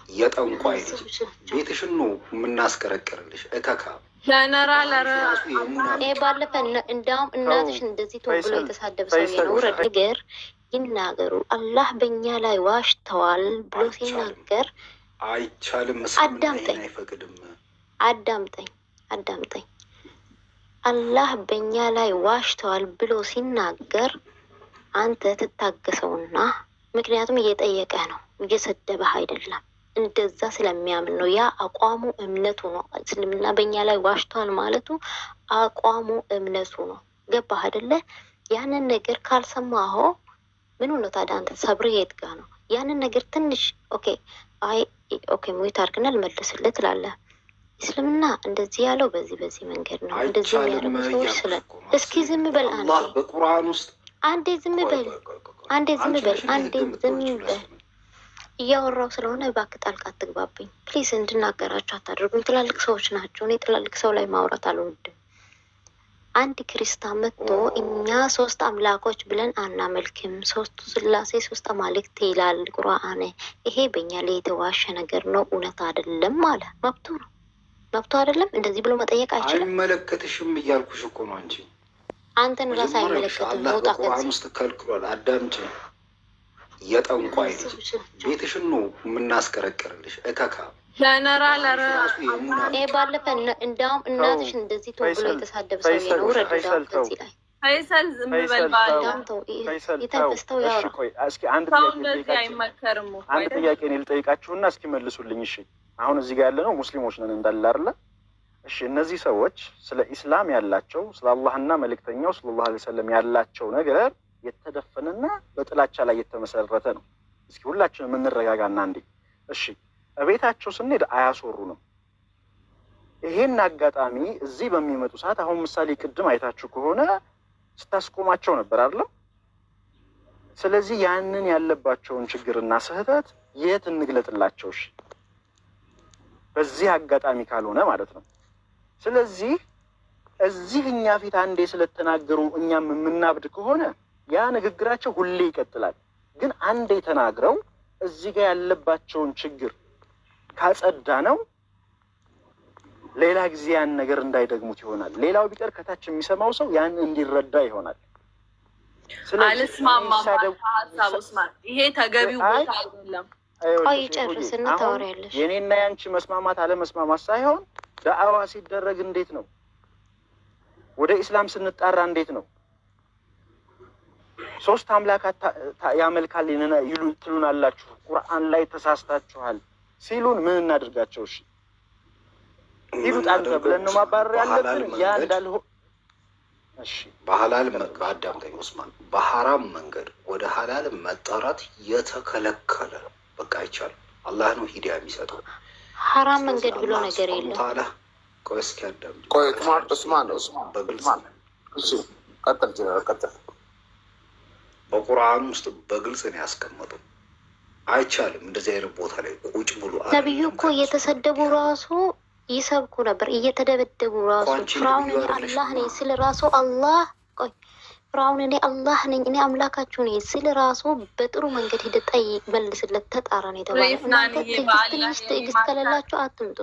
የጠንቋይ ልጅ ቤትሽን ነው የምናስቀረቅርልሽ። እከካ ጀነራል ባለፈ እንዳውም እናትሽ እንደዚህ ተብሎ የተሳደበ ሰው ነው። ውረድ ነገር ይናገሩ። አላህ በእኛ ላይ ዋሽተዋል ብሎ ሲናገር አይቻልም። አዳምጠኝ አዳምጠኝ። አላህ በእኛ ላይ ዋሽተዋል ብሎ ሲናገር አንተ ትታገሰውና፣ ምክንያቱም እየጠየቀህ ነው፣ እየሰደበህ አይደለም። እንደዛ ስለሚያምን ነው። ያ አቋሙ እምነቱ ነው። እስልምና በእኛ ላይ ዋሽተዋል ማለቱ አቋሙ እምነቱ ነው። ገባህ አይደለ? ያንን ነገር ካልሰማኸው ምን ነው ታዲያ አንተ ሰብር የት ጋ ነው? ያንን ነገር ትንሽ ኦኬ ሙይት አድርግና ልመልስልህ ትላለህ። እስልምና እንደዚህ ያለው በዚህ መንገድ ነው። እንደዚህ የሚያደርጉ ሰዎች ስለ እስኪ ዝም በል አንዴ ዝም በል እያወራው ስለሆነ እባክህ ጣልቃ አትግባብኝ ፕሊዝ። እንድናገራቸው አታደርጉኝ። ትላልቅ ሰዎች ናቸው። እኔ ትላልቅ ሰው ላይ ማውራት አልወድም። አንድ ክርስቲያን መጥቶ እኛ 3 አምላኮች ብለን አናመልክም፣ 3 ስላሴ 3 አማልክት ይላል ቁርአን፣ ይሄ በእኛ ላይ የተዋሸ ነገር ነው፣ እውነት አይደለም አለ። መብቱ አይደለም? እንደዚህ ብሎ መጠየቅ አይችልም። አይመለከትሽም እያልኩሽ እኮ ነው። አንተን ራስ አይመለከትም። መውጣ ቁርአን ውስጥ ከልክሏል። አዳምጪ። የጠንቋይ ልጅ ቤትሽን ነው የምናስቀረቅርልሽ። እከካ ጀነራል ባለፈ እንዳውም እናትሽ እንደዚህ ተብሎ የተሳደበ ሰው ነው። ውረድ ከዚህ ላይ ፈይሰል ዝም በል ባዳምተው ይተፈስተው ያወራ። እስኪ አንድ ጥያቄ እኔ ልጠይቃችሁና እስኪ መልሱልኝ። እሺ አሁን እዚህ ጋር ያለነው ሙስሊሞች ነን እንዳለ አይደለ? እሺ እነዚህ ሰዎች ስለ ኢስላም ያላቸው፣ ስለ አላህና መልእክተኛው ሰለላሁ ዐለይሂ ወሰለም ያላቸው ነገር የተደፈነና በጥላቻ ላይ የተመሰረተ ነው። እስኪ ሁላችንም እንረጋጋና እንዴ። እሺ እቤታቸው ስንሄድ አያስወሩንም። ይሄን አጋጣሚ እዚህ በሚመጡ ሰዓት አሁን ምሳሌ ቅድም አይታችሁ ከሆነ ስታስቆማቸው ነበር አይደለም? ስለዚህ ያንን ያለባቸውን ችግርና ስህተት የት እንግለጥላቸው? እሺ በዚህ አጋጣሚ ካልሆነ ማለት ነው። ስለዚህ እዚህ እኛ ፊት አንዴ ስለተናገሩ እኛም የምናብድ ከሆነ ያ ንግግራቸው ሁሌ ይቀጥላል። ግን አንዴ ተናግረው እዚህ ጋር ያለባቸውን ችግር ካጸዳ ነው ሌላ ጊዜ ያን ነገር እንዳይደግሙት ይሆናል። ሌላው ቢቀር ከታች የሚሰማው ሰው ያን እንዲረዳ ይሆናል። አልስማማም ሀሳብ ኡስማን፣ ይሄ ተገቢው ቦታ አይደለም። ቆይ ጨርስና ታወሪያለሽ። የኔና ያንቺ መስማማት አለመስማማት ሳይሆን ዳዕዋ ሲደረግ እንዴት ነው፣ ወደ ኢስላም ስንጣራ እንዴት ነው 3 አምላክ ያመልካል ትሉናላችሁ፣ ቁርአን ላይ ተሳስታችኋል ሲሉን ምን እናድርጋቸው? እሺ ይሉት አንተ ብለን ነው ማባረር ያለብን? ያ እንዳልሆ እሺ በሐላል አዳምጠኝ ኡስማን፣ በሐራም መንገድ ወደ ሐላል መጣራት የተከለከለ በቃ አይቻልም። አላህ ነው ሂዳያ የሚሰጠው። ሐራም መንገድ ብሎ ነገር የለም። ታላ ቆይ እስኪ አዳምጥ። ቆይ ኡስማን በግልጽ እሺ ቀጥል። በቁርአን ውስጥ በግልጽ ነው ያስቀመጠው። አይቻልም እንደዚህ አይነት ቦታ ላይ ቁጭ ብሎ። ነብዩ እኮ እየተሰደቡ ራሱ ይሰብኩ ነበር፣ እየተደበደቡ ራሱ። ፍራውን እኔ አላህ ነኝ ስለ ራሱ አላህ ፍራውን እኔ አላህ ነኝ እኔ አምላካችሁ ነኝ ስለ ራሱ በጥሩ መንገድ ሂደህ ጠይቅ፣ መልስለት፣ ተጣራ ነው የተባለው። እናንተ ትዕግስት ከሌላችሁ አትምጡ።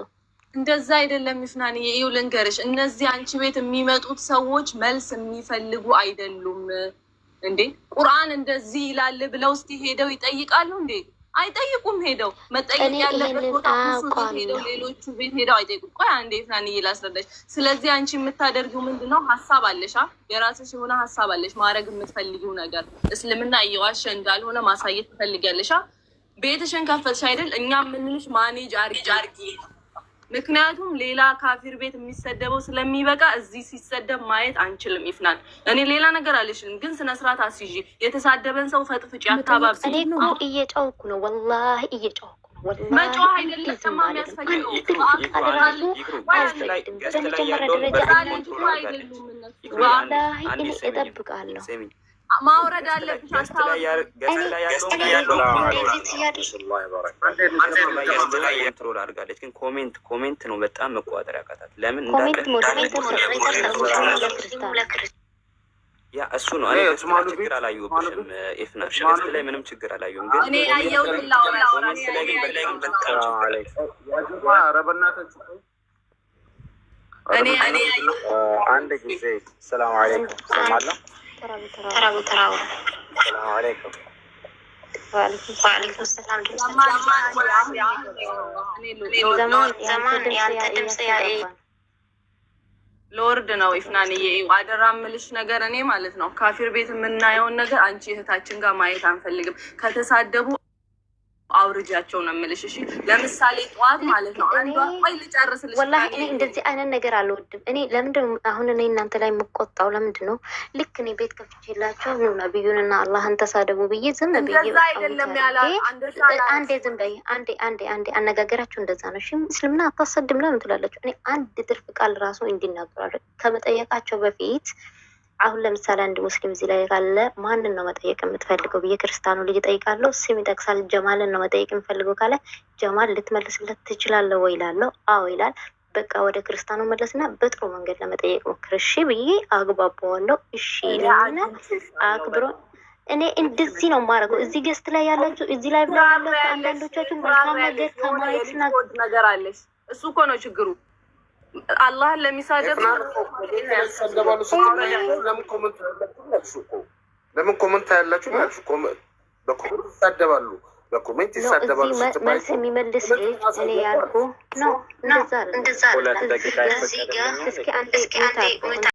እንደዛ አይደለም ይፍናን። ይኸው ልንገርሽ፣ እነዚህ አንቺ ቤት የሚመጡት ሰዎች መልስ የሚፈልጉ አይደሉም እንዴ። ቁርአን እንደዚህ ይላል ብለው እስቲ ሄደው ይጠይቃሉ እንዴ? አይጠይቁም። ሄደው መጠየቅ ያለበት ቦታ ሄደው ሌሎቹ ቤት ሄደው አይጠይቁም። ቆይ አንዴ ፍናን እየላስረዳሽ። ስለዚህ አንቺ የምታደርጊው ምንድነው? ሀሳብ አለሽ፣ የራስሽ የሆነ ሀሳብ አለሽ፣ ማድረግ የምትፈልጊው ነገር። እስልምና እየዋሸ እንዳልሆነ ማሳየት ትፈልጊያለሽ። ቤትሽን ከፈትሽ አይደል? እኛ የምንልሽ ማኔጅ አርጊ። ምክንያቱም ሌላ ካፊር ቤት የሚሰደበው ስለሚበቃ እዚህ ሲሰደብ ማየት አንችልም። ይፍናል እኔ ሌላ ነገር አልሽልም፣ ግን ስነስርዓት አስይዤ የተሳደበን ሰው ፈጥፍጭ አታባብስ። እኔ እኮ እየጨውኩ ነው፣ ወላሂ እየጨውኩ ነው። መጮህ አይደለም ሰማ የሚያስፈልገው ወላሂ እኔ እጠብቃለሁ። ማውረድ አለብሽ። አድርጋለች ግን ኮሜንት ነው በጣም መቆጣጠር ያቃታት። ለምን ያ እሱ ነው። እኔ ችግር አላየሁብሽም ኤፍናሽ ገስት ላይ ምንም ችግር አላየሁም። ግን እኔ ያየሁት ላውራ እኔ አንድ ጊዜ ሰላም አለይኩም ሰማላ ተራው ሰላም አለይኩም ወአለይኩም ሰላም ዘማን ያንተ ድምጽ ሎርድ ነው ኢፍናንዬ። አደራ ምልሽ ነገር እኔ ማለት ነው ካፊር ቤት የምናየውን ነገር አንቺ እህታችን ጋር ማየት አንፈልግም። ከተሳደቡ አውርጃቸው ነው የምልሽ። እሺ ለምሳሌ ጠዋት ማለት ነው አንዷ ቆይ ልጨርስልሽ። ወላሂ እኔ እንደዚህ አይነት ነገር አልወድም። እኔ ለምንድነው አሁን እኔ እናንተ ላይ የምቆጣው? ለምንድነው ልክ እኔ ቤት ከፍቼላችሁ ነው ነብዩንና አላህን ተሳደቡ ብዬ ዝም ብዬ አንዴ ዝም በይ አንዴ አነጋገራችሁ እንደዛ ነው። እሺ እስልምና አታሰድም ለምን ትላላችሁ? እኔ አንድ ትርፍ ቃል ራሱ እንዲናገራሉ ከመጠየቃቸው በፊት አሁን ለምሳሌ አንድ ሙስሊም እዚህ ላይ ካለ ማንን ነው መጠየቅ የምትፈልገው ብዬ ክርስቲያኑ ልጅ ጠይቃለሁ። ስም ይጠቅሳል። ጀማልን ነው መጠየቅ የምፈልገው ካለ ጀማል ልትመልስለት ትችላለህ ወይ ይላለሁ። አዎ ይላል። በቃ ወደ ክርስቲያኑ መለስና በጥሩ መንገድ ለመጠየቅ ሞክር እሺ ብዬ አግባባዋለሁ። እሺ ይላል አክብሮ። እኔ እንደዚህ ነው የማደርገው። እዚህ ገስት ላይ ያላችሁ እዚህ ላይ ብላ ያላችሁ አንዳንዶቻችሁ መልካም ነገር ከማየትና ነገር አለሽ። እሱ እኮ ነው ችግሩ። አላህን ለሚሳደብ ለምን ኮመንት ያላችሁ ናችሁ? በኮመንት ይሳደባሉ፣ በኮሜንት ይሳደባሉ። መልስ የሚመልስ እኔ ያልኩ ነው። እንደዛ ሁለት ደቂቃ እስኪ አንዴ